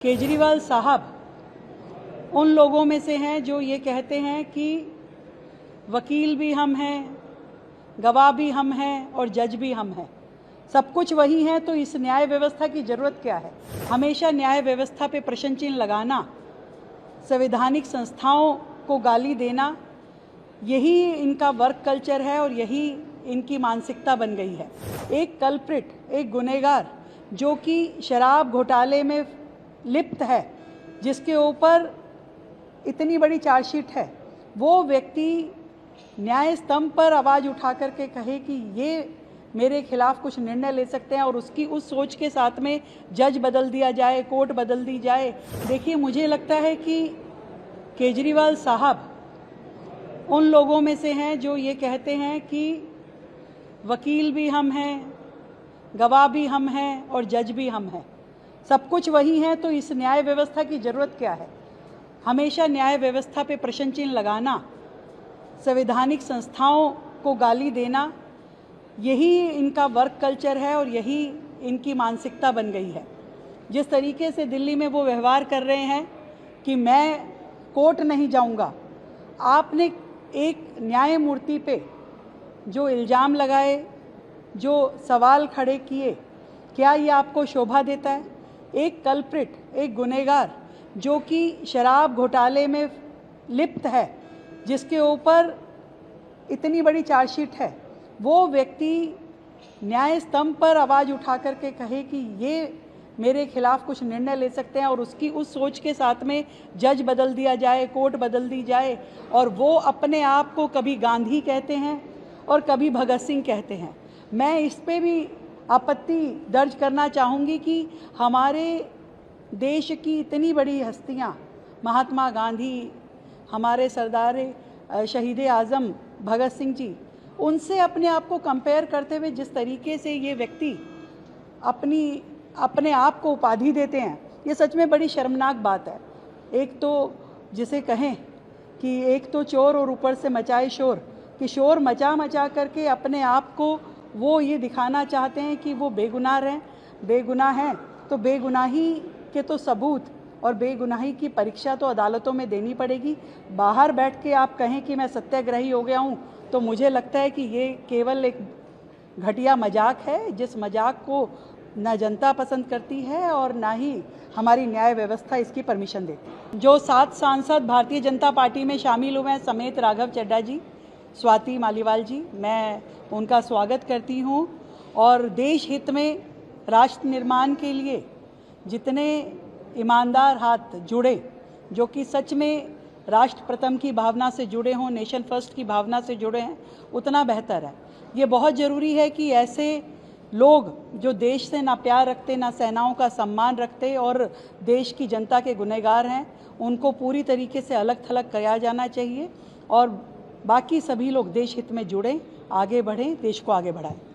केजरीवाल साहब उन लोगों में से हैं जो ये कहते हैं कि वकील भी हम हैं, गवाह भी हम हैं और जज भी हम हैं। सब कुछ वही है, तो इस न्याय व्यवस्था की ज़रूरत क्या है? हमेशा न्याय व्यवस्था पे प्रश्न चिन्ह लगाना, संवैधानिक संस्थाओं को गाली देना, यही इनका वर्क कल्चर है और यही इनकी मानसिकता बन गई है। एक कल्प्रिट, एक गुनहगार जो कि शराब घोटाले में लिप्त है, जिसके ऊपर इतनी बड़ी चार्जशीट है, वो व्यक्ति न्याय स्तंभ पर आवाज़ उठा करके कहे कि ये मेरे खिलाफ कुछ निर्णय ले सकते हैं और उसकी उस सोच के साथ में जज बदल दिया जाए, कोर्ट बदल दी जाए। देखिए, मुझे लगता है कि केजरीवाल साहब उन लोगों में से हैं जो ये कहते हैं कि वकील भी हम हैं, गवाह भी हम हैं और जज भी हम हैं। सब कुछ वही है, तो इस न्याय व्यवस्था की ज़रूरत क्या है? हमेशा न्याय व्यवस्था पे प्रश्न चिन्ह लगाना, संवैधानिक संस्थाओं को गाली देना, यही इनका वर्क कल्चर है और यही इनकी मानसिकता बन गई है। जिस तरीके से दिल्ली में वो व्यवहार कर रहे हैं कि मैं कोर्ट नहीं जाऊंगा, आपने एक न्यायमूर्ति पे जो इल्ज़ाम लगाए, जो सवाल खड़े किए, क्या ये आपको शोभा देता है? एक कल्प्रिट, एक गुनहगार जो कि शराब घोटाले में लिप्त है, जिसके ऊपर इतनी बड़ी चार्जशीट है, वो व्यक्ति न्याय स्तंभ पर आवाज़ उठा करके कहे कि ये मेरे खिलाफ कुछ निर्णय ले सकते हैं और उसकी उस सोच के साथ में जज बदल दिया जाए, कोर्ट बदल दी जाए, और वो अपने आप को कभी गांधी कहते हैं और कभी भगत सिंह कहते हैं। मैं इस पे भी आपत्ति दर्ज करना चाहूँगी कि हमारे देश की इतनी बड़ी हस्तियाँ, महात्मा गांधी, हमारे सरदार शहीद आज़म भगत सिंह जी, उनसे अपने आप को कंपेयर करते हुए जिस तरीके से ये व्यक्ति अपने आप को उपाधि देते हैं, ये सच में बड़ी शर्मनाक बात है। एक तो जिसे कहें कि एक तो चोर और ऊपर से मचाए शोर, कि शोर मचा करके अपने आप को वो ये दिखाना चाहते हैं कि वो बेगुनाह हैं, तो बेगुनाही के तो सबूत और बेगुनाही की परीक्षा तो अदालतों में देनी पड़ेगी। बाहर बैठ के आप कहें कि मैं सत्याग्रही हो गया हूँ, तो मुझे लगता है कि ये केवल एक घटिया मजाक है, जिस मजाक को ना जनता पसंद करती है और ना ही हमारी न्याय व्यवस्था इसकी परमिशन देती है। जो 7 सांसद भारतीय जनता पार्टी में शामिल हुए हैं, समेत राघव चड्ढा जी, स्वाति मालीवाल जी, मैं उनका स्वागत करती हूँ। और देश हित में, राष्ट्र निर्माण के लिए जितने ईमानदार हाथ जुड़े, जो कि सच में राष्ट्र प्रथम की भावना से जुड़े हों, नेशन फर्स्ट की भावना से जुड़े हैं, उतना बेहतर है। ये बहुत ज़रूरी है कि ऐसे लोग जो देश से ना प्यार रखते, ना सेनाओं का सम्मान रखते और देश की जनता के गुनहगार हैं, उनको पूरी तरीके से अलग थलग किया जाना चाहिए और बाकी सभी लोग देश हित में जुड़ें, आगे बढ़ें, देश को आगे बढ़ाएं।